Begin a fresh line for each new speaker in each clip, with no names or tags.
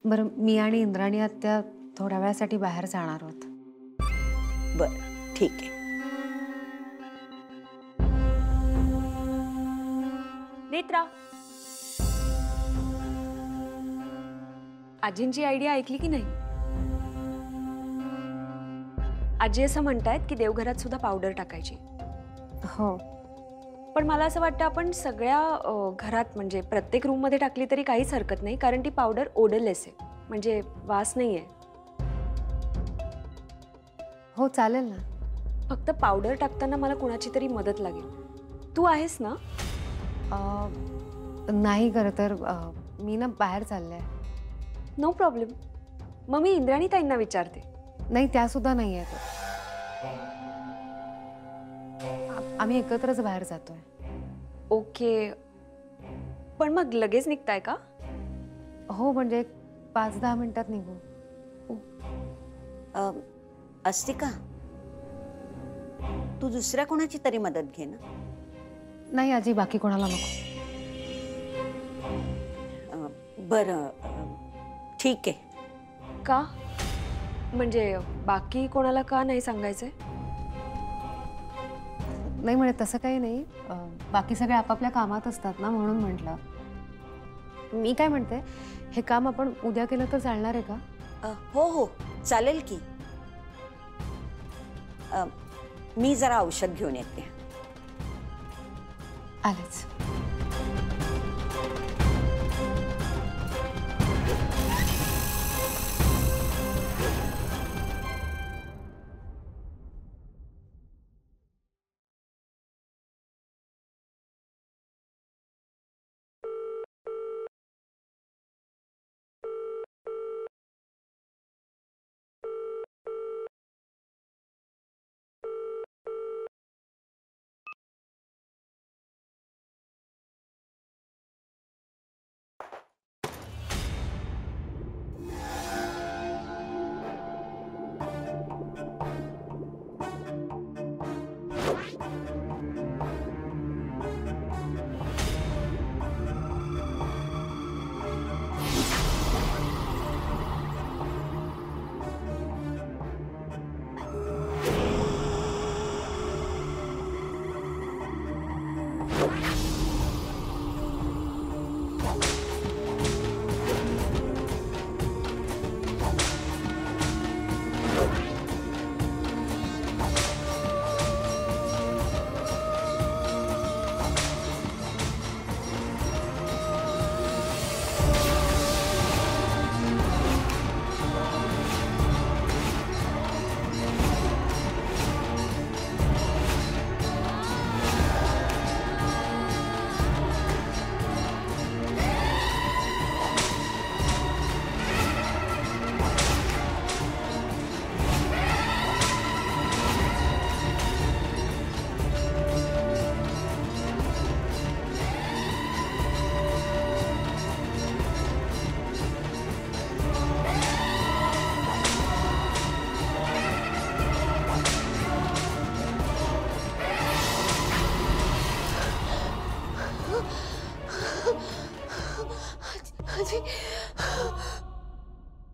बरं, मी आणि इंद्राणी आत्या थोड्या वेळासाठी बाहेर जाणार आहोत.
बरं, ठीक आहे.
नेत्रा, आजींची आयडिया ऐकली की नाही? आजी असं म्हणतायत की देवघरात सुद्धा पावडर टाकायची.
हो.
पण मला असं वाटतं आपण सगळ्या घरात म्हणजे प्रत्येक रूम मध्ये टाकली तरी काहीच हरकत नाही, कारण ती पावडर ओडरलेस आहे, म्हणजे वास नाहीये.
हो, चालेल ना.
फक्त पावडर टाकताना मला कुणाची तरी मदत लागेल. तू आहेस ना?
नाही, खरं तर मी ना बाहेर चालले आहे.
No problem. मग मी इंद्राणी ताईंना विचारते.
नाही, त्या सुद्धा नाही आहेत. आम्ही एकत्रच बाहेर जातोय.
ओके, पण मग लगेच निघताय का?
हो, म्हणजे एक 5-10 मिनिटात निघू.
अस्तिका, तू दुसऱ्या कोणाची तरी मदत घे ना.
नाही आजी, बाकी कोणाला नको.
बरं, ठीक आहे.
का? म्हणजे बाकी कोणाला का नाही सांगायचंय?
नाही, म्हणजे तसं काही नाही. बाकी सगळे आपापल्या कामात असतात ना, म्हणून म्हटलं. मी काय म्हणते, हे काम आपण उद्या केलं तर चालणार आहे का?
हो हो, चालेल की. मी जरा औषध घेऊन येते.
आलेच.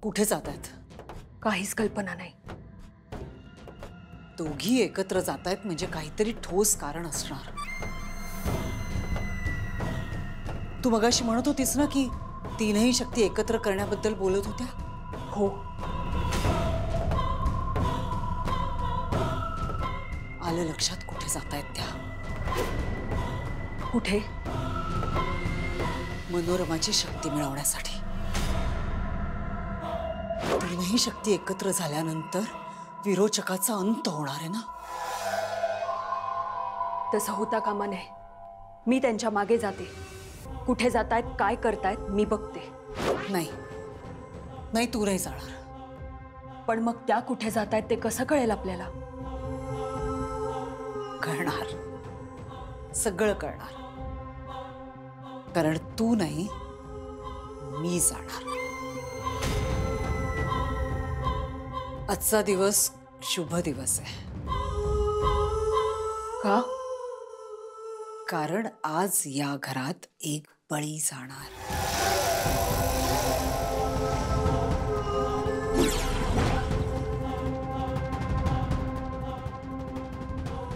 कुठे जातायत?
काहीच कल्पना नाही.
दोघी एकत्र जातायत म्हणजे काहीतरी ठोस कारण असणार. तू मगाशी म्हणत होतीस ना की तीनही शक्ती एकत्र करण्याबद्दल बोलत होत्या.
हो,
आलं लक्षात कुठे जातायत त्या.
कुठे?
मनोरमाची शक्ती मिळवण्यासाठी. तीनही शक्ती एकत्र झाल्यानंतर विरोचकाचा अंत होणार आहे ना.
तसं होता कामा नये. मी त्यांच्या मागे जाते. कुठे जातायत, काय करतायत मी बघते.
नाही नाही, तू नाही जाणार.
पण मग त्या कुठे जातायत ते कसं कळेल आपल्याला?
कळणार, सगळं कळणार. कारण तू नाही, मी जाणार. आजचा दिवस शुभ दिवस आहे.
का?
कारण आज या घरात एक बळी जाणार.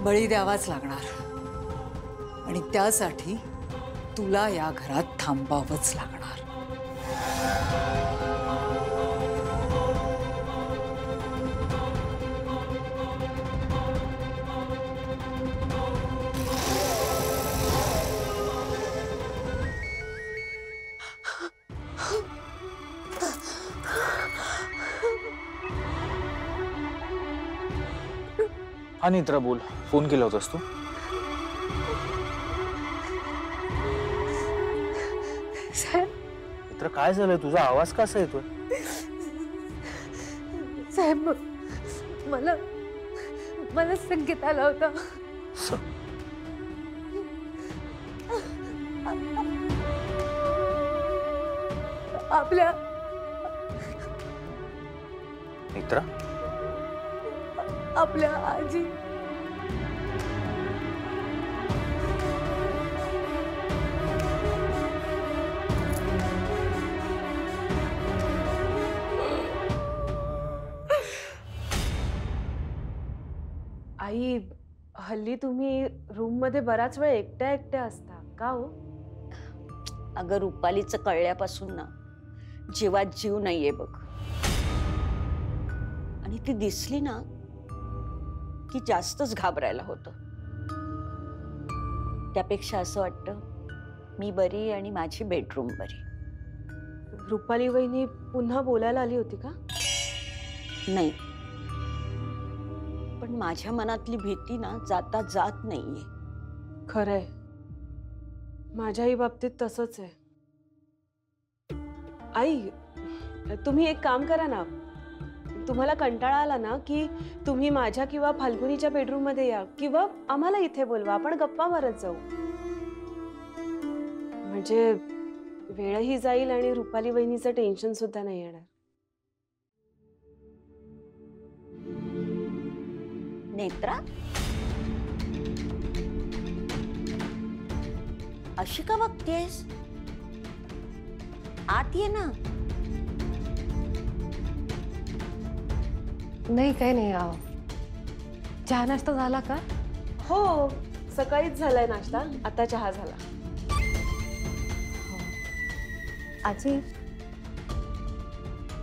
बळी द्यावाच लागणार आणि त्यासाठी तुला या घरात थांबावंच लागणार.
हा नेत्रा बोल, फोन केला होतास तू?
साहेब
नेत्रा काय झालंय? तुझा आवाज कसा येतोय?
साहेब मला मला संकेत आला होता. आपल्या
नेत्रा
आपल्या आजी
आई, हल्ली तुम्ही रूम मध्ये बराच वेळ एकट्या एकट्या असता का हो?
अगं रुपालीचं कळल्यापासून ना जीवात जीव नाहीये बघ. आणि ती दिसली ना की जास्तच घाबरायला होतं. त्यापेक्षा असं वाटतं मी बरी आणि माझी बेडरूम बरी.
रुपाली वहिनी पुन्हा बोलायला आली होती का?
नाही, पण माझ्या मनातली भीती ना जाता जात नाहीये.
खरंय, माझ्याही बाबतीत तसंच आहे. आई, तुम्ही एक काम करा ना, तुम्हाला कंटाळा आला ना की तुम्ही माझ्या किंवा फाल्गुनीच्या बेडरूम मध्ये या किंवा आम्हाला इथे बोलवा, आपण गप्पा मारत जाऊ. म्हणजे वेळही जाईल आणि रुपाली वहिनीचं टेन्शन सुद्धा नाही येणार.
नेत्रा, अशी का बघतेस? आत ये ना.
नाही, काही नाही. चहा नाश्ता झाला का?
हो, सकाळीच झालाय नाश्ता, आता चहा झाला.
आजी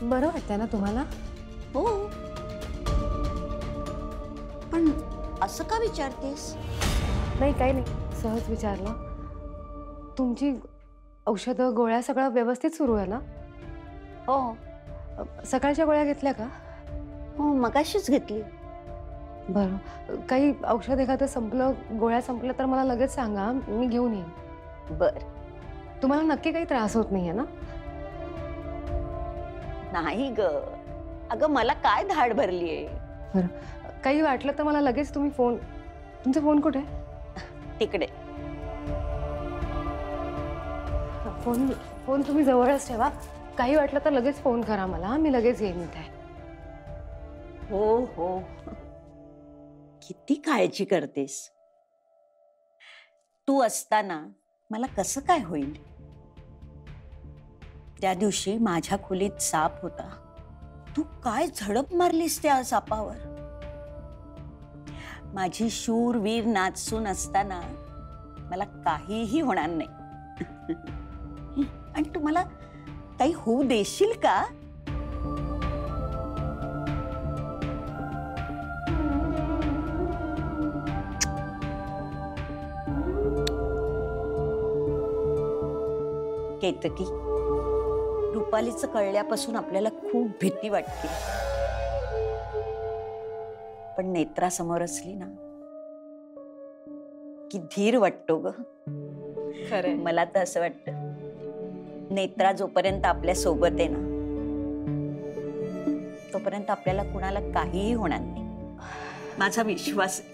बरं वाटतंय ना तुम्हाला?
हो, पण असं का विचारतेस?
नाही, काही नाही, सहज विचारलं. तुमची औषधं गोळ्या सगळं व्यवस्थित सुरू आहे ना?
हो
सकाळच्या गोळ्या घेतल्या का?
हो, मगाशीच घेतली.
बरं, काही औषध एखादं संपलं, गोळ्या संपल्या तर मला लगेच सांगा, मी घेऊन येईन.
बर.
तुम्हाला नक्की काही त्रास होत नाहीये ना?
नाही ग, अगं मला काय धाड भरलीये.
बरं, काही वाटलं तर मला लगेच तुम्ही फोन. तुमचा फोन कुठे?
तिकडे.
फोन तुम्ही जवळच ठेवा. काही वाटलं तर लगेच फोन करा मला, मी लगेच येईन इथे.
हो हो, किती काळजी करतेस. तू असताना मला कसं काय होईल? त्या दिवशी माझ्या खोलीत साप होता. तू काय झडप मारलीस त्या सापावर. माझी शूरवीर नाचून असताना मला काहीही होणार नाही. आणि तू मला काही होऊ देशील का? केतकी, रुपालीचं कळल्यापासून आपल्याला खूप भीती वाटते. पण नेत्रा समोर असली ना की धीर वाटतो ग.
खरंय,
मला तर असं वाटतं नेत्रा जोपर्यंत आपल्या सोबत आहे ना तोपर्यंत आपल्याला कुणाला काहीही होणार नाही. माझा विश्वास आहे.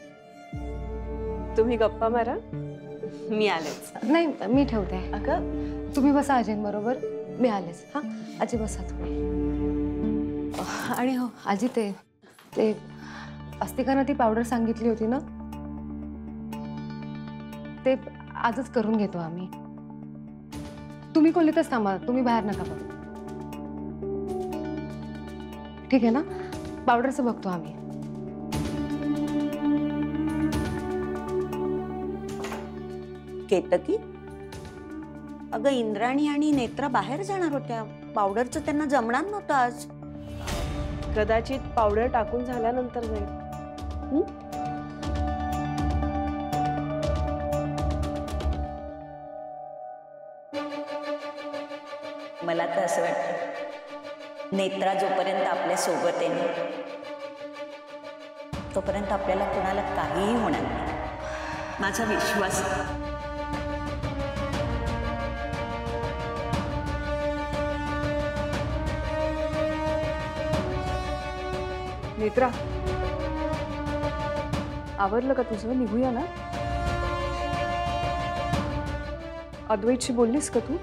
तुम्ही गप्पा मारा, मी आलेच.
नाही, मी ठेवते.
अगं,
तुम्ही बसा अजयबरोबर, मी आलेच. हा, आजी बसा तुम्ही. आणि हो आजी, ते अस्तिकानं ती पावडर सांगितली होती ना, ते आजच करून घेतो आम्ही. तुम्ही खोलीतच थांबा, तुम्ही बाहेर नका पडू. ठीक आहे ना? पावडरचं बघतो आम्ही.
केतकी, अगं इंद्राणी आणि नेत्रा बाहेर जाणार होत्या. पावडरचं त्यांना जमणार नव्हतं आज.
कदाचित पावडर टाकून झाल्यानंतर जाईल.
मला तर असं वाटतं नेत्रा जोपर्यंत आपल्या सोबत आहे ना तोपर्यंत आपल्याला कुणाला काहीही होणार नाही. माझा विश्वास आहे.
नेत्रा, आवरलं का तुझं? निघूया ना. अद्वैतशी बोललीस का तू?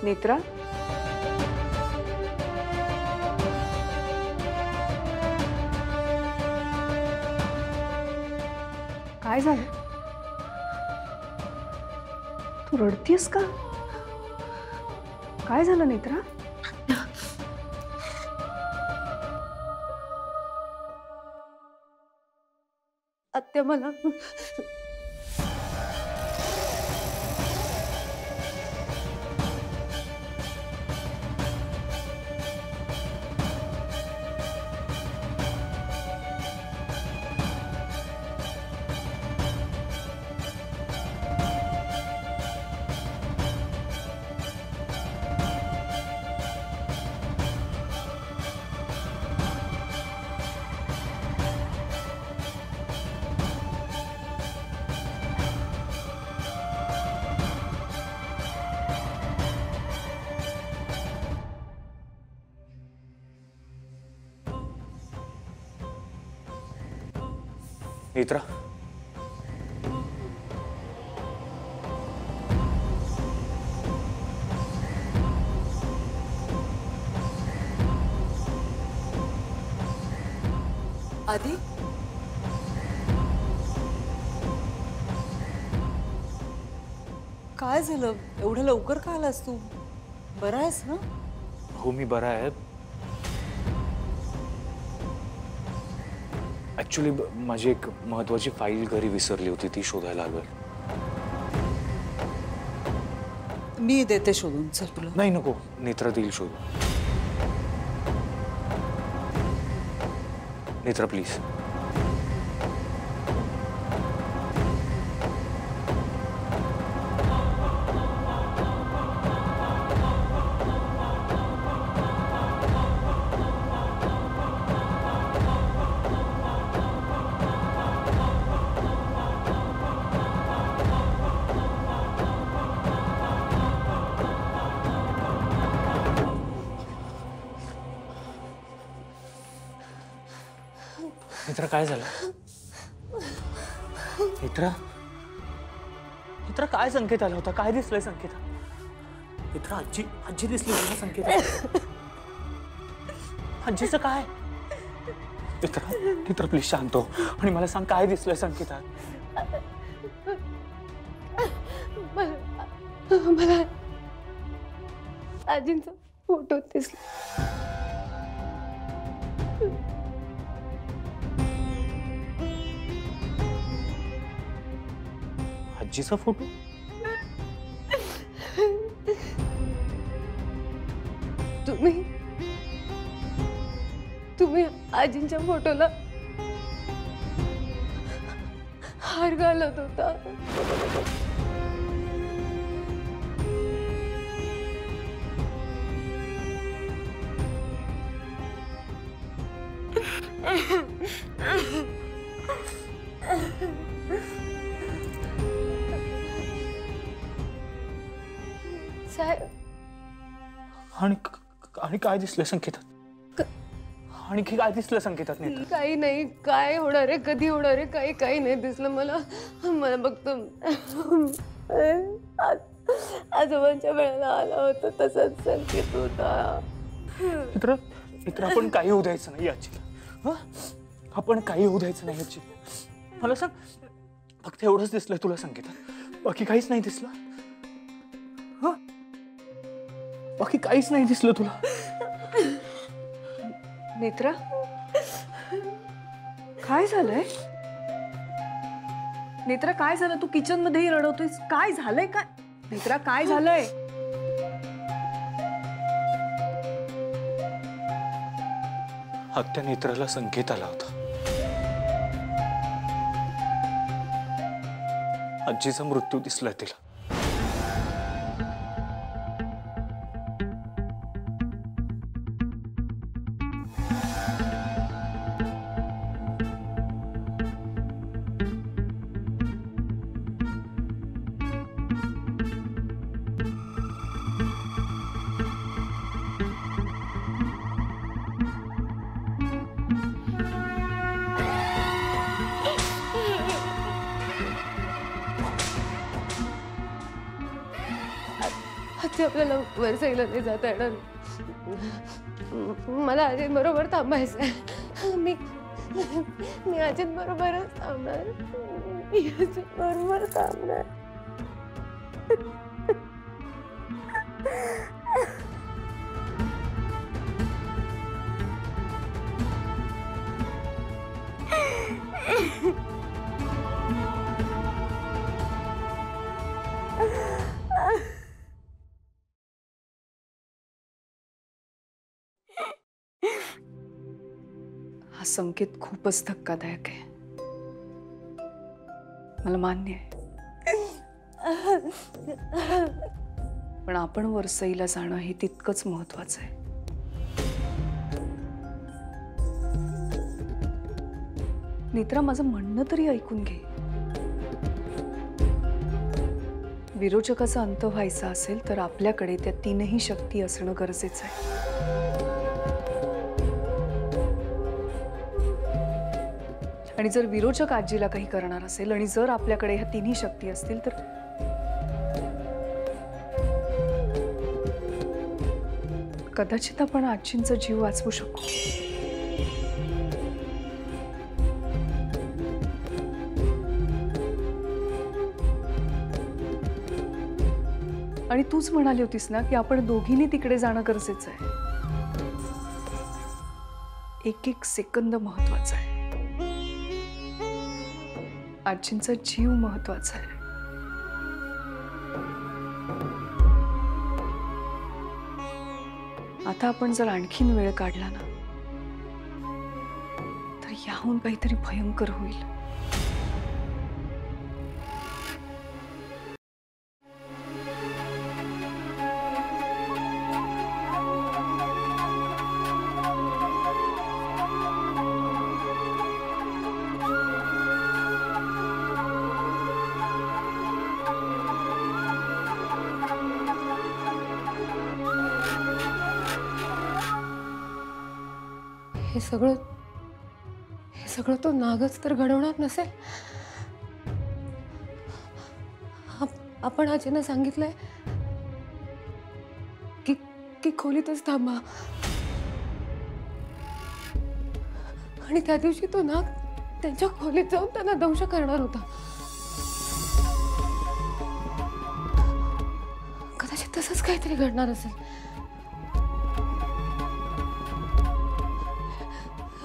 नेत्रा, काय झालं? तू रडतीयस का? काय झालं नेत्रा?
आत्या मला
नेत्रा,
आधी काय झालं? एवढं लवकर का आलास तू? बरा आहेस ना?
हो मी बरा आहे. ऍक्च्युली माझी एक महत्वाची फाईल घरी विसरली होती, ती शोधायला आलोय.
मी देते शोधून. चल तुला.
नाही नको, नेत्रा देईल शोधून. नेत्रा प्लीज. नेत्रा काय झालं? नेत्रा, नेत्रा काय संकेत आला होता? काय दिसलंय संकेत? नेत्रा आजी आजी दिसली होती संकेत. आजीचं काय? नेत्रा नेत्रा प्लीज शांत हो आणि मला सांग काय दिसलंय संकेतात?
मला आजींचा फोटो दिसला.
आजीचा फोटो?
तुम्ही आजींच्या फोटोला हार घालत होता. साहेब,
आणि काय दिसलं संकेतात? आणि काय दिसलं संकेतात? नेत्रा
काही नाही. काय होणार आहे, कधी होणार आहे, काही नाही दिसलं मला. मला फक्त आजोबांच्या वेळेला आला होता तसाच संकेत होता.
नेत्रा नेत्रा आपण काही होऊ द्यायचं नाही आजीला. आपण काही होऊ द्यायचं नाही आजी. मला सांग, फक्त एवढंच दिसलंय तुला संकेतात? बाकी काहीच नाही दिसलं? बाकी काहीच नाही दिसलं तुला?
नेत्रा, काय झालंय?
नेत्रा काय झालं? तू किचन मध्येही रडवतोयस. काय झालंय? काय नेत्रा काय झालंय?
आत्या नेत्राला संकेत आला होता. आजीचा मृत्यू दिसला तिला.
आजी आपल्याला वर जायला नाही जाता येणार. मला आजींबरोबर थांबायचंय. मी आजींबरोबरच थांबणार. मी आजींबरोबर थांबणार.
हा संकेत खूपच धक्कादायक आहे. मला मान्य आहे. पण आपण वरसईला जाणं हे तितकंच महत्वाचं आहे. नेत्रा, माझं म्हणणं तरी ऐकून घे. विरोचकाचा अंत व्हायचा असेल तर आपल्याकडे त्या तीनही शक्ती असणं गरजेचं आहे. आणि जर विरोचक आजीला काही करणार असेल आणि जर आपल्याकडे ह्या तिन्ही शक्ती असतील तर कदाचित आपण आजींचा जीव वाचवू शकू. आणि तूच म्हणाली होतीस ना की आपण दोघींनी तिकडे जाणं गरजेचं आहे. एक एक सेकंद महत्वाचा आहे. आजींचा जीव महत्वाचा आहे. आता आपण जर आणखीन वेळ काढला ना तर याहून काहीतरी भयंकर होईल.
हे सगळं तो नागच तर घडवणार नसेल. आपण आजीनं सांगितलंय की खोलीतच थांबा. आणि त्या दिवशी तो नाग त्यांच्या खोलीत जाऊन त्यांना दंश करणार होता. कदाचित तसंच काहीतरी घडणार असेल.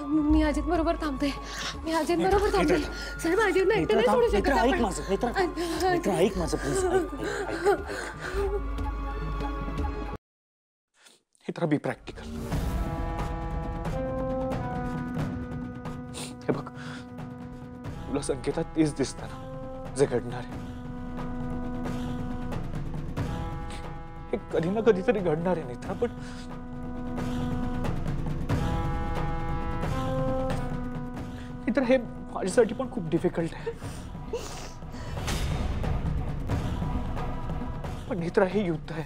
मी आजींबरोबर थांबते. मी आजींबरोबर थांबते. साहेब, आजींना एकटं नाही सोडू शकत आपण.
ऐक माझं प्लीज. Netra, B practical. हे बघ, तुला संकेतात तेच दिसतं ना जे घडणार आहे. हे कधी ना कधीतरी घडणार आहे नेत्रा. पण नेत्रा, हे माझ्यासाठी पण खूप डिफिकल्ट आहे. पण नेत्रा, हे युद्ध आहे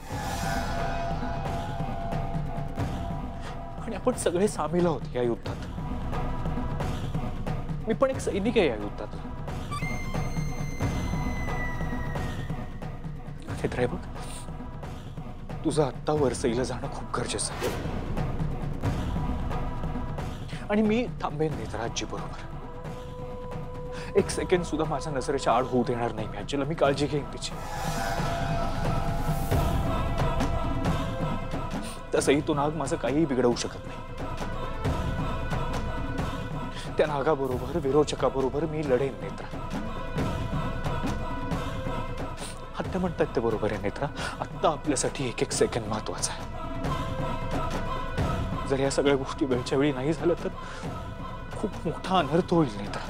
आणि आपण सगळे सामील आहोत या युद्धात. मी पण एक सैनिक आहे या युद्धात. नेत्रा, हे बघ, तुझं आत्ता वरसईला जाणं खूप गरजेचं आहे. आणि मी थांबेन नेत्रा आजी बरोबर. एक सेकंड सुद्धा माझ्या नजरेच्या आड होऊ देणार नाही मी आजीला. मी काळजी घेईन तिची. तसंही तो नाग माझं काहीही बिघडवू शकत नाही. त्या नागाबरोबर, विरोचकाबरोबर मी लढेन नेत्रा. ते म्हणतात ते बरोबर आहे नेत्रा. आत्ता आपल्यासाठी एक एक सेकंड महत्वाचा आहे. जर या सगळ्या गोष्टी वेळच्या वेळी नाही झाल्या तर खूप मोठा अनर्थ होईल नेत्रा.